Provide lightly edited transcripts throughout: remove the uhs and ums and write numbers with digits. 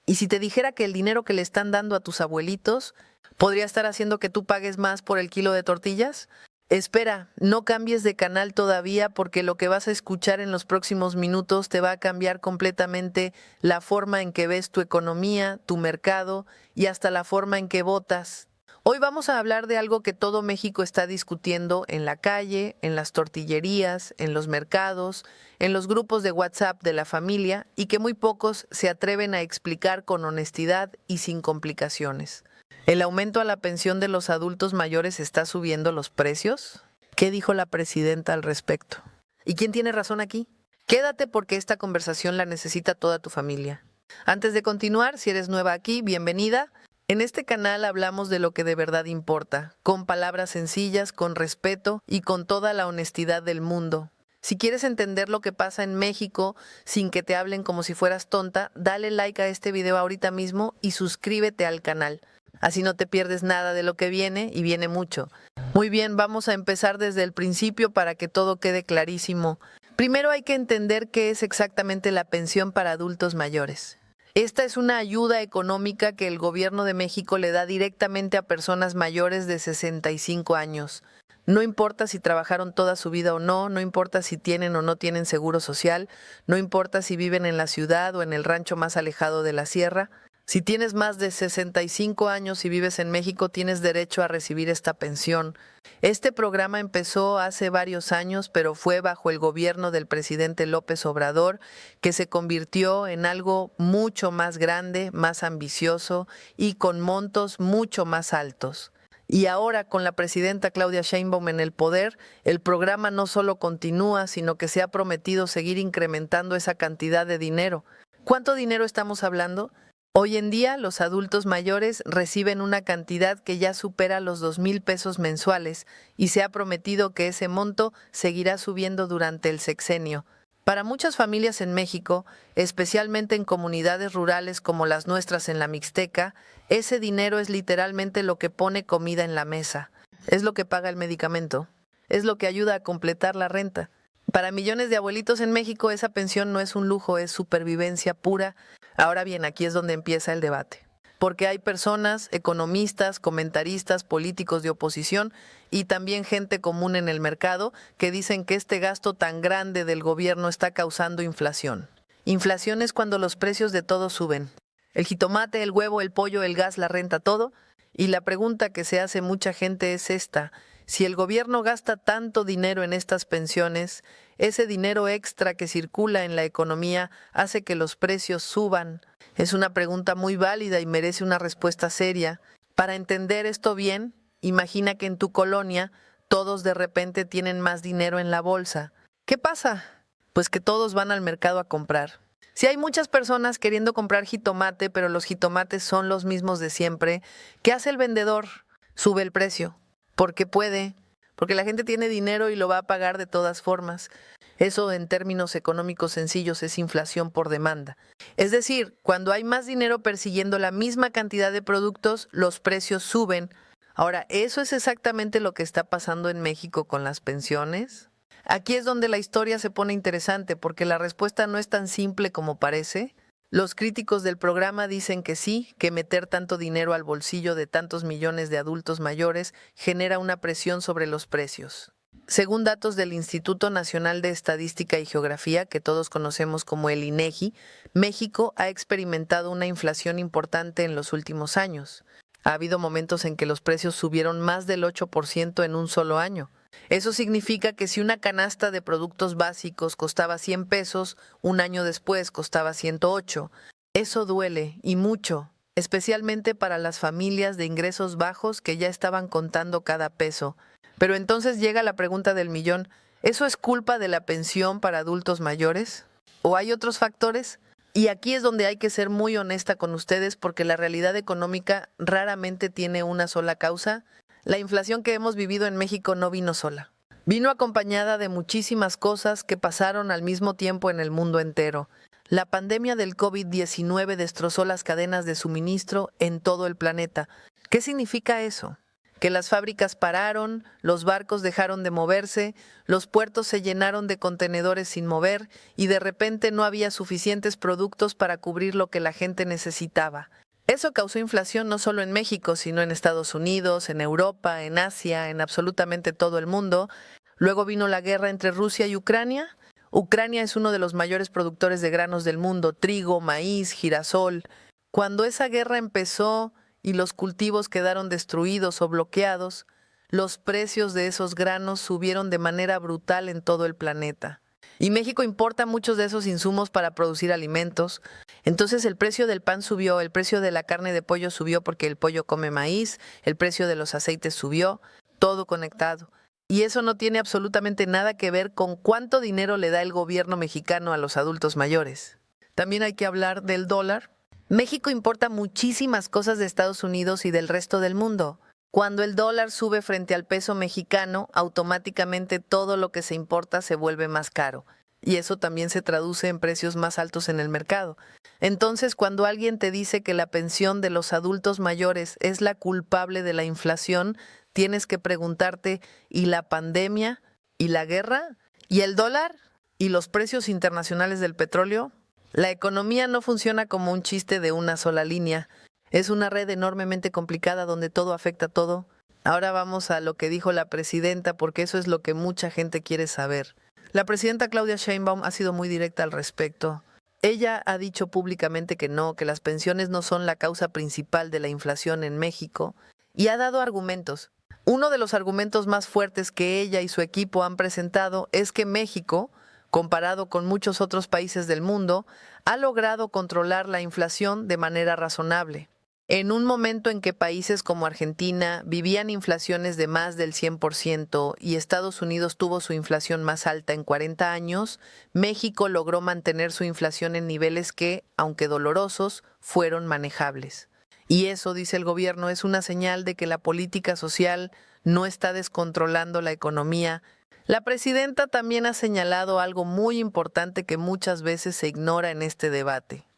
Y si te dijera que el dinero que le están dando a tus abuelitos podría estar haciendo que tú pagues más por el kilo de tortillas. Espera, no cambies de canal todavía porque lo que vas a escuchar en los próximos minutos te va a cambiar completamente la forma en que ves tu economía, tu mercado y hasta la forma en que votas. Hoy vamos a hablar de algo que todo México está discutiendo en la calle, en las tortillerías, en los mercados, en los grupos de WhatsApp de la familia y que muy pocos se atreven a explicar con honestidad y sin complicaciones. ¿El aumento a la pensión de los adultos mayores está subiendo los precios? ¿Qué dijo la presidenta al respecto? ¿Y quién tiene razón aquí? Quédate porque esta conversación la necesita toda tu familia. Antes de continuar, si eres nueva aquí, bienvenida. En este canal hablamos de lo que de verdad importa, con palabras sencillas, con respeto y con toda la honestidad del mundo. Si quieres entender lo que pasa en México sin que te hablen como si fueras tonta, dale like a este video ahorita mismo y suscríbete al canal. Así no te pierdes nada de lo que viene y viene mucho. Muy bien, vamos a empezar desde el principio para que todo quede clarísimo. Primero hay que entender qué es exactamente la pensión para adultos mayores. Esta es una ayuda económica que el gobierno de México le da directamente a personas mayores de 65 años. No importa si trabajaron toda su vida o no, no importa si tienen o no tienen seguro social, no importa si viven en la ciudad o en el rancho más alejado de la sierra. Si tienes más de 65 años y vives en México, tienes derecho a recibir esta pensión. Este programa empezó hace varios años, pero fue bajo el gobierno del presidente López Obrador, que se convirtió en algo mucho más grande, más ambicioso y con montos mucho más altos. Y ahora, con la presidenta Claudia Sheinbaum en el poder, el programa no solo continúa, sino que se ha prometido seguir incrementando esa cantidad de dinero. ¿Cuánto dinero estamos hablando? Hoy en día, los adultos mayores reciben una cantidad que ya supera los 2,000 pesos mensuales y se ha prometido que ese monto seguirá subiendo durante el sexenio. Para muchas familias en México, especialmente en comunidades rurales como las nuestras en la Mixteca, ese dinero es literalmente lo que pone comida en la mesa. Es lo que paga el medicamento. Es lo que ayuda a completar la renta. Para millones de abuelitos en México, esa pensión no es un lujo, es supervivencia pura. Ahora bien, aquí es donde empieza el debate. Porque hay personas, economistas, comentaristas, políticos de oposición y también gente común en el mercado que dicen que este gasto tan grande del gobierno está causando inflación. Inflación es cuando los precios de todo suben. El jitomate, el huevo, el pollo, el gas, la renta, todo. Y la pregunta que se hace mucha gente es esta: si el gobierno gasta tanto dinero en estas pensiones, ese dinero extra que circula en la economía hace que los precios suban. Es una pregunta muy válida y merece una respuesta seria. Para entender esto bien, imagina que en tu colonia todos de repente tienen más dinero en la bolsa. ¿Qué pasa? Pues que todos van al mercado a comprar. Si hay muchas personas queriendo comprar jitomate, pero los jitomates son los mismos de siempre, ¿qué hace el vendedor? Sube el precio. Porque puede, porque la gente tiene dinero y lo va a pagar de todas formas. Eso en términos económicos sencillos es inflación por demanda. Es decir, cuando hay más dinero persiguiendo la misma cantidad de productos, los precios suben. Ahora, ¿eso es exactamente lo que está pasando en México con las pensiones? Aquí es donde la historia se pone interesante, porque la respuesta no es tan simple como parece. Los críticos del programa dicen que sí, que meter tanto dinero al bolsillo de tantos millones de adultos mayores genera una presión sobre los precios. Según datos del Instituto Nacional de Estadística y Geografía, que todos conocemos como el INEGI, México ha experimentado una inflación importante en los últimos años. Ha habido momentos en que los precios subieron más del 8% en un solo año. Eso significa que si una canasta de productos básicos costaba 100 pesos, un año después costaba 108. Eso duele, y mucho, especialmente para las familias de ingresos bajos que ya estaban contando cada peso. Pero entonces llega la pregunta del millón: ¿eso es culpa de la pensión para adultos mayores? ¿O hay otros factores? Y aquí es donde hay que ser muy honesta con ustedes, porque la realidad económica raramente tiene una sola causa. La inflación que hemos vivido en México no vino sola. Vino acompañada de muchísimas cosas que pasaron al mismo tiempo en el mundo entero. La pandemia del COVID-19 destrozó las cadenas de suministro en todo el planeta. ¿Qué significa eso? que las fábricas pararon, los barcos dejaron de moverse, los puertos se llenaron de contenedores sin mover y de repente no había suficientes productos para cubrir lo que la gente necesitaba. Eso causó inflación no solo en México, sino en Estados Unidos, en Europa, en Asia, en absolutamente todo el mundo. Luego vino la guerra entre Rusia y Ucrania. Ucrania es uno de los mayores productores de granos del mundo, trigo, maíz, girasol. Cuando esa guerra empezó y los cultivos quedaron destruidos o bloqueados, los precios de esos granos subieron de manera brutal en todo el planeta. Y México importa muchos de esos insumos para producir alimentos. Entonces el precio del pan subió, el precio de la carne de pollo subió porque el pollo come maíz, el precio de los aceites subió, todo conectado. Y eso no tiene absolutamente nada que ver con cuánto dinero le da el gobierno mexicano a los adultos mayores. También hay que hablar del dólar. México importa muchísimas cosas de Estados Unidos y del resto del mundo. Cuando el dólar sube frente al peso mexicano, automáticamente todo lo que se importa se vuelve más caro. Y eso también se traduce en precios más altos en el mercado. Entonces, cuando alguien te dice que la pensión de los adultos mayores es la culpable de la inflación, tienes que preguntarte, ¿y la pandemia? ¿Y la guerra? ¿Y el dólar? ¿Y los precios internacionales del petróleo? La economía no funciona como un chiste de una sola línea. Es una red enormemente complicada donde todo afecta a todo. Ahora vamos a lo que dijo la presidenta, porque eso es lo que mucha gente quiere saber. La presidenta Claudia Sheinbaum ha sido muy directa al respecto. Ella ha dicho públicamente que no, que las pensiones no son la causa principal de la inflación en México, y ha dado argumentos. Uno de los argumentos más fuertes que ella y su equipo han presentado es que México, comparado con muchos otros países del mundo, ha logrado controlar la inflación de manera razonable. En un momento en que países como Argentina vivían inflaciones de más del 100% y Estados Unidos tuvo su inflación más alta en 40 años, México logró mantener su inflación en niveles que, aunque dolorosos, fueron manejables. Y eso, dice el gobierno, es una señal de que la política social no está descontrolando la economía. La presidenta también ha señalado algo muy importante que muchas veces se ignora en este debate.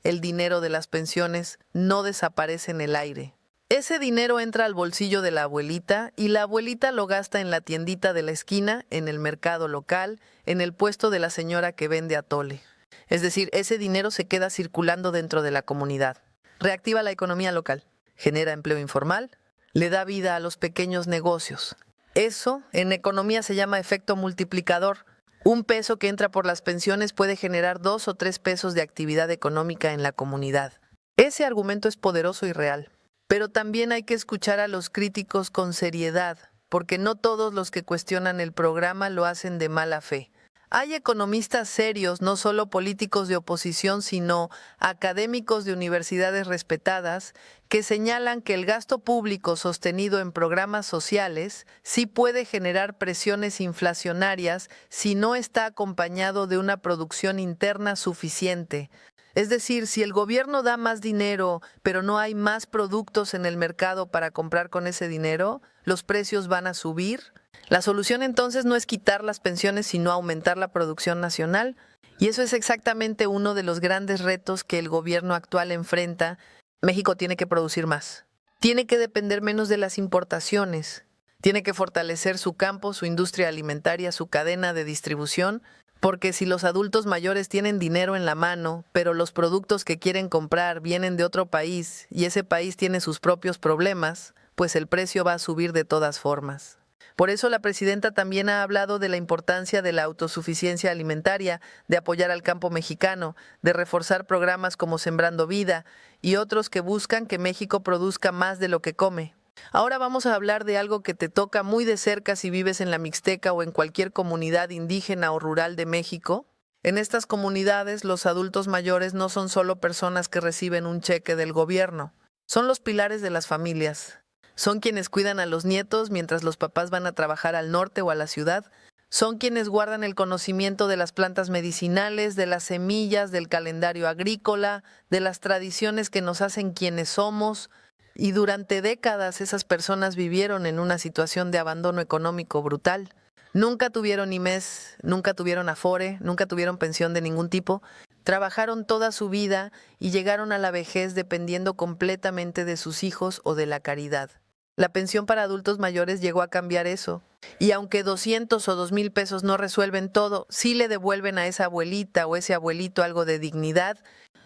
El dinero de las pensiones no desaparece en el aire. Ese dinero entra al bolsillo de la abuelita y la abuelita lo gasta en la tiendita de la esquina, en el mercado local, en el puesto de la señora que vende atole. Es decir, ese dinero se queda circulando dentro de la comunidad. Reactiva la economía local, genera empleo informal, le da vida a los pequeños negocios. Eso en economía se llama efecto multiplicador. Un peso que entra por las pensiones puede generar 2 o 3 pesos de actividad económica en la comunidad. Ese argumento es poderoso y real. Pero también hay que escuchar a los críticos con seriedad, porque no todos los que cuestionan el programa lo hacen de mala fe. Hay economistas serios, no solo políticos de oposición, sino académicos de universidades respetadas, que señalan que el gasto público sostenido en programas sociales sí puede generar presiones inflacionarias si no está acompañado de una producción interna suficiente. Es decir, si el gobierno da más dinero, pero no hay más productos en el mercado para comprar con ese dinero, los precios van a subir. La solución entonces no es quitar las pensiones, sino aumentar la producción nacional. Y eso es exactamente uno de los grandes retos que el gobierno actual enfrenta. México tiene que producir más. Tiene que depender menos de las importaciones. Tiene que fortalecer su campo, su industria alimentaria, su cadena de distribución. Porque si los adultos mayores tienen dinero en la mano, pero los productos que quieren comprar vienen de otro país y ese país tiene sus propios problemas, pues el precio va a subir de todas formas. Por eso la presidenta también ha hablado de la importancia de la autosuficiencia alimentaria, de apoyar al campo mexicano, de reforzar programas como Sembrando Vida y otros que buscan que México produzca más de lo que come. Ahora vamos a hablar de algo que te toca muy de cerca si vives en la Mixteca o en cualquier comunidad indígena o rural de México. En estas comunidades, los adultos mayores no son solo personas que reciben un cheque del gobierno, son los pilares de las familias. Son quienes cuidan a los nietos mientras los papás van a trabajar al norte o a la ciudad. Son quienes guardan el conocimiento de las plantas medicinales, de las semillas, del calendario agrícola, de las tradiciones que nos hacen quienes somos. Y durante décadas esas personas vivieron en una situación de abandono económico brutal. Nunca tuvieron IMES, nunca tuvieron Afore, nunca tuvieron pensión de ningún tipo. Trabajaron toda su vida y llegaron a la vejez dependiendo completamente de sus hijos o de la caridad. La pensión para adultos mayores llegó a cambiar eso. Y aunque 200 o 2,000 pesos no resuelven todo, sí le devuelven a esa abuelita o ese abuelito algo de dignidad,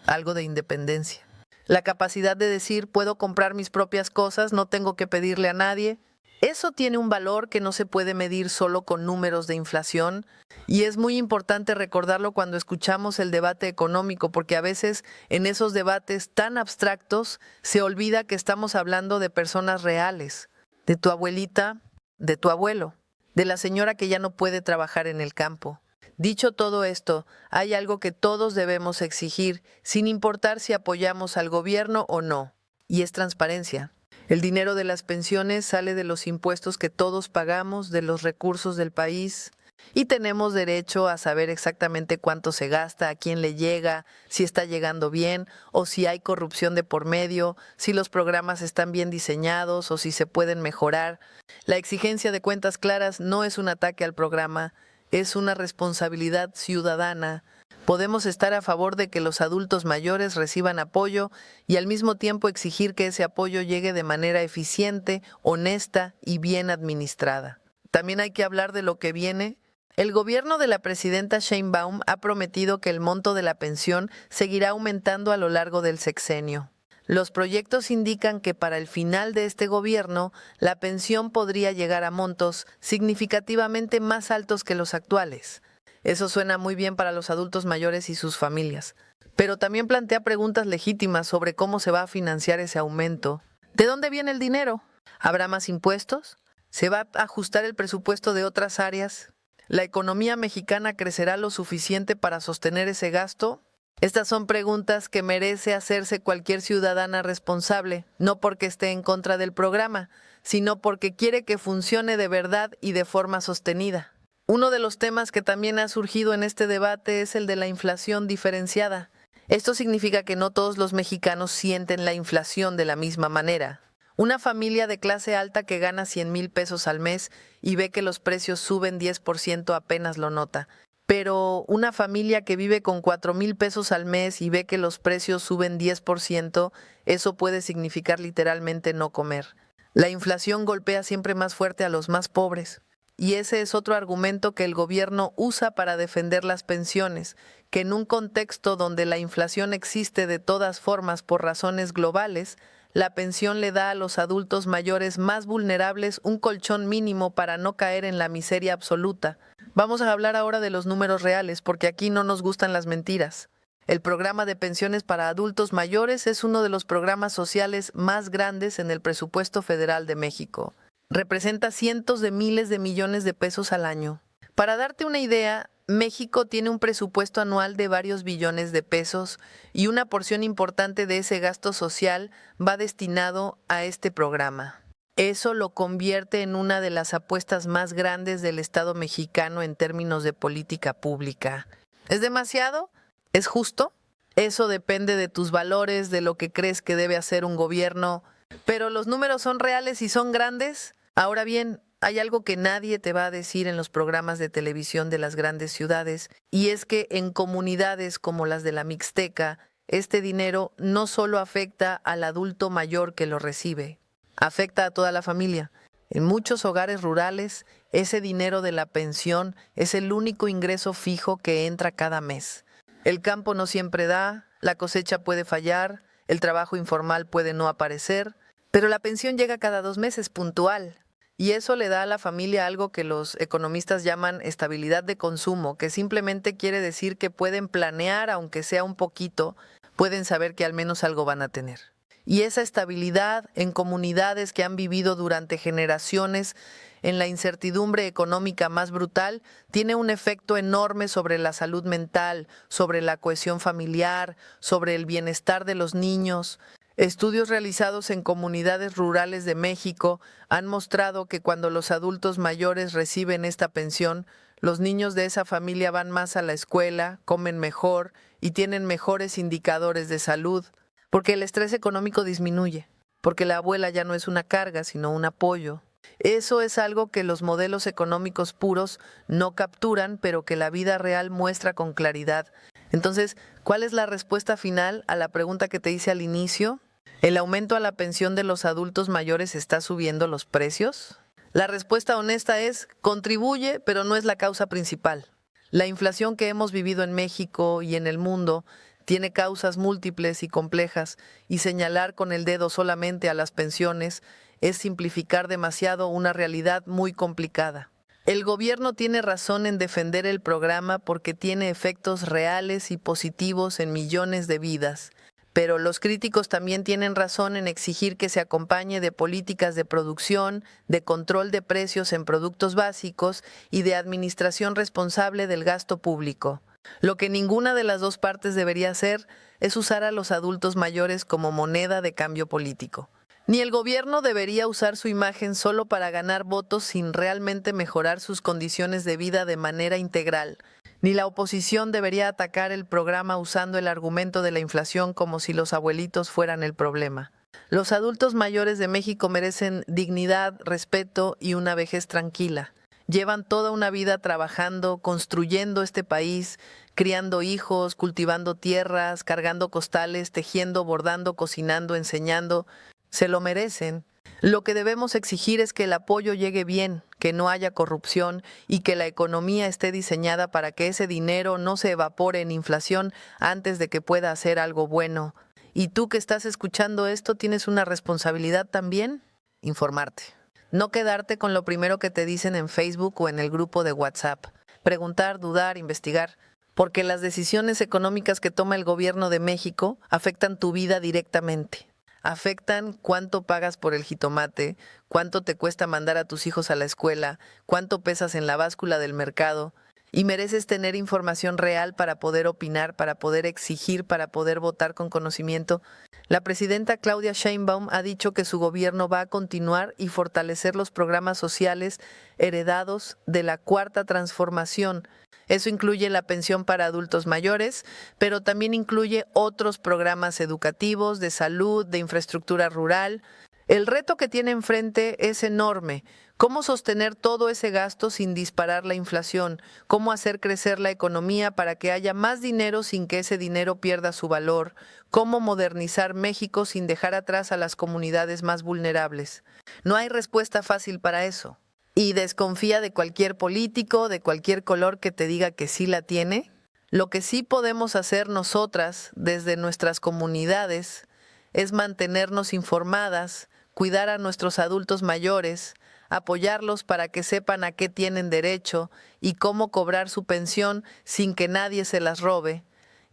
algo de independencia. La capacidad de decir, puedo comprar mis propias cosas, no tengo que pedirle a nadie. Eso tiene un valor que no se puede medir solo con números de inflación, y es muy importante recordarlo cuando escuchamos el debate económico, porque a veces en esos debates tan abstractos se olvida que estamos hablando de personas reales, de tu abuelita, de tu abuelo, de la señora que ya no puede trabajar en el campo. Dicho todo esto, hay algo que todos debemos exigir, sin importar si apoyamos al gobierno o no, y es transparencia. El dinero de las pensiones sale de los impuestos que todos pagamos, de los recursos del país, y tenemos derecho a saber exactamente cuánto se gasta, a quién le llega, si está llegando bien o si hay corrupción de por medio, si los programas están bien diseñados o si se pueden mejorar. La exigencia de cuentas claras no es un ataque al programa, es una responsabilidad ciudadana. Podemos estar a favor de que los adultos mayores reciban apoyo y al mismo tiempo exigir que ese apoyo llegue de manera eficiente, honesta y bien administrada. También hay que hablar de lo que viene. El gobierno de la presidenta Sheinbaum ha prometido que el monto de la pensión seguirá aumentando a lo largo del sexenio. Los proyectos indican que para el final de este gobierno, la pensión podría llegar a montos significativamente más altos que los actuales. Eso suena muy bien para los adultos mayores y sus familias, pero también plantea preguntas legítimas sobre cómo se va a financiar ese aumento. ¿De dónde viene el dinero? ¿Habrá más impuestos? ¿Se va a ajustar el presupuesto de otras áreas? ¿La economía mexicana crecerá lo suficiente para sostener ese gasto? Estas son preguntas que merece hacerse cualquier ciudadana responsable, no porque esté en contra del programa, sino porque quiere que funcione de verdad y de forma sostenida. Uno de los temas que también ha surgido en este debate es el de la inflación diferenciada. Esto significa que no todos los mexicanos sienten la inflación de la misma manera. Una familia de clase alta que gana 100,000 pesos al mes y ve que los precios suben 10% apenas lo nota. Pero una familia que vive con 4,000 pesos al mes y ve que los precios suben 10%, eso puede significar literalmente no comer. La inflación golpea siempre más fuerte a los más pobres. Y ese es otro argumento que el gobierno usa para defender las pensiones, que en un contexto donde la inflación existe de todas formas por razones globales, la pensión le da a los adultos mayores más vulnerables un colchón mínimo para no caer en la miseria absoluta. Vamos a hablar ahora de los números reales, porque aquí no nos gustan las mentiras. El programa de pensiones para adultos mayores es uno de los programas sociales más grandes en el presupuesto federal de México. Representa cientos de miles de millones de pesos al año. Para darte una idea, México tiene un presupuesto anual de varios billones de pesos y una porción importante de ese gasto social va destinado a este programa. Eso lo convierte en una de las apuestas más grandes del Estado mexicano en términos de política pública. ¿Es demasiado? ¿Es justo? Eso depende de tus valores, de lo que crees que debe hacer un gobierno. ¿Pero los números son reales y son grandes? Ahora bien, hay algo que nadie te va a decir en los programas de televisión de las grandes ciudades, y es que en comunidades como las de la Mixteca, este dinero no solo afecta al adulto mayor que lo recibe, afecta a toda la familia. En muchos hogares rurales, ese dinero de la pensión es el único ingreso fijo que entra cada mes. El campo no siempre da, la cosecha puede fallar, el trabajo informal puede no aparecer, pero la pensión llega cada 2 meses puntual. Y eso le da a la familia algo que los economistas llaman estabilidad de consumo, que simplemente quiere decir que pueden planear, aunque sea un poquito, pueden saber que al menos algo van a tener. Y esa estabilidad en comunidades que han vivido durante generaciones en la incertidumbre económica más brutal tiene un efecto enorme sobre la salud mental, sobre la cohesión familiar, sobre el bienestar de los niños. Estudios realizados en comunidades rurales de México han mostrado que cuando los adultos mayores reciben esta pensión, los niños de esa familia van más a la escuela, comen mejor y tienen mejores indicadores de salud, porque el estrés económico disminuye, porque la abuela ya no es una carga, sino un apoyo. Eso es algo que los modelos económicos puros no capturan, pero que la vida real muestra con claridad. Entonces, ¿cuál es la respuesta final a la pregunta que te hice al inicio? ¿El aumento a la pensión de los adultos mayores está subiendo los precios? La respuesta honesta es, contribuye, pero no es la causa principal. La inflación que hemos vivido en México y en el mundo tiene causas múltiples y complejas, y señalar con el dedo solamente a las pensiones es simplificar demasiado una realidad muy complicada. El gobierno tiene razón en defender el programa porque tiene efectos reales y positivos en millones de vidas, pero los críticos también tienen razón en exigir que se acompañe de políticas de producción, de control de precios en productos básicos y de administración responsable del gasto público. Lo que ninguna de las dos partes debería hacer es usar a los adultos mayores como moneda de cambio político. Ni el gobierno debería usar su imagen solo para ganar votos sin realmente mejorar sus condiciones de vida de manera integral. Ni la oposición debería atacar el programa usando el argumento de la inflación como si los abuelitos fueran el problema. Los adultos mayores de México merecen dignidad, respeto y una vejez tranquila. Llevan toda una vida trabajando, construyendo este país, criando hijos, cultivando tierras, cargando costales, tejiendo, bordando, cocinando, enseñando. Se lo merecen. Lo que debemos exigir es que el apoyo llegue bien, que no haya corrupción y que la economía esté diseñada para que ese dinero no se evapore en inflación antes de que pueda hacer algo bueno. Y tú que estás escuchando esto, tienes una responsabilidad también, informarte. No quedarte con lo primero que te dicen en Facebook o en el grupo de WhatsApp. Preguntar, dudar, investigar, porque las decisiones económicas que toma el gobierno de México afectan tu vida directamente. Afectan cuánto pagas por el jitomate, cuánto te cuesta mandar a tus hijos a la escuela, cuánto pesas en la báscula del mercado, y mereces tener información real para poder opinar, para poder exigir, para poder votar con conocimiento. La presidenta Claudia Sheinbaum ha dicho que su gobierno va a continuar y fortalecer los programas sociales heredados de la Cuarta Transformación. Eso incluye la pensión para adultos mayores, pero también incluye otros programas educativos, de salud, de infraestructura rural. El reto que tiene enfrente es enorme. ¿Cómo sostener todo ese gasto sin disparar la inflación? ¿Cómo hacer crecer la economía para que haya más dinero sin que ese dinero pierda su valor? ¿Cómo modernizar México sin dejar atrás a las comunidades más vulnerables? No hay respuesta fácil para eso. Y desconfía de cualquier político, de cualquier color que te diga que sí la tiene. Lo que sí podemos hacer nosotras desde nuestras comunidades es mantenernos informadas, cuidar a nuestros adultos mayores, apoyarlos para que sepan a qué tienen derecho y cómo cobrar su pensión sin que nadie se las robe,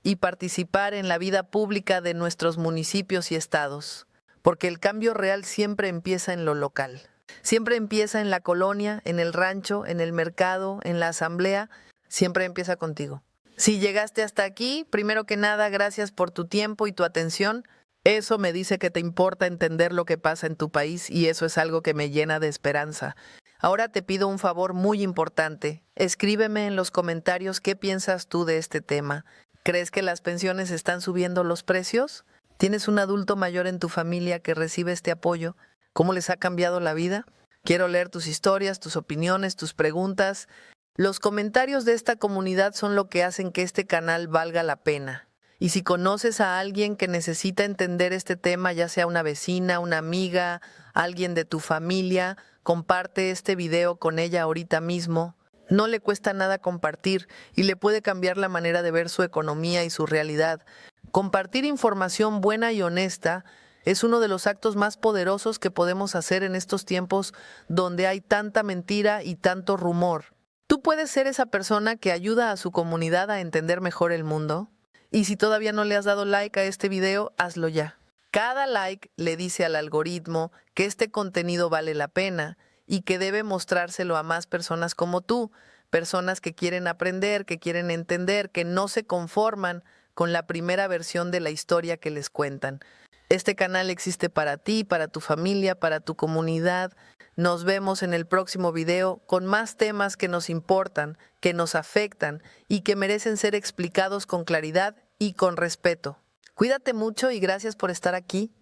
y participar en la vida pública de nuestros municipios y estados, porque el cambio real siempre empieza en lo local. Siempre empieza en la colonia, en el rancho, en el mercado, en la asamblea, siempre empieza contigo. Si llegaste hasta aquí, primero que nada, gracias por tu tiempo y tu atención. Eso me dice que te importa entender lo que pasa en tu país y eso es algo que me llena de esperanza. Ahora te pido un favor muy importante. Escríbeme en los comentarios qué piensas tú de este tema. ¿Crees que las pensiones están subiendo los precios? ¿Tienes un adulto mayor en tu familia que recibe este apoyo? ¿Cómo les ha cambiado la vida? Quiero leer tus historias, tus opiniones, tus preguntas. Los comentarios de esta comunidad son lo que hacen que este canal valga la pena. Y si conoces a alguien que necesita entender este tema, ya sea una vecina, una amiga, alguien de tu familia, comparte este video con ella ahorita mismo. No le cuesta nada compartir y le puede cambiar la manera de ver su economía y su realidad. Compartir información buena y honesta es uno de los actos más poderosos que podemos hacer en estos tiempos donde hay tanta mentira y tanto rumor. Tú puedes ser esa persona que ayuda a su comunidad a entender mejor el mundo. Y si todavía no le has dado like a este video, hazlo ya. Cada like le dice al algoritmo que este contenido vale la pena y que debe mostrárselo a más personas como tú, personas que quieren aprender, que quieren entender, que no se conforman con la primera versión de la historia que les cuentan. Este canal existe para ti, para tu familia, para tu comunidad. Nos vemos en el próximo video con más temas que nos importan, que nos afectan y que merecen ser explicados con claridad y con respeto. Cuídate mucho y gracias por estar aquí.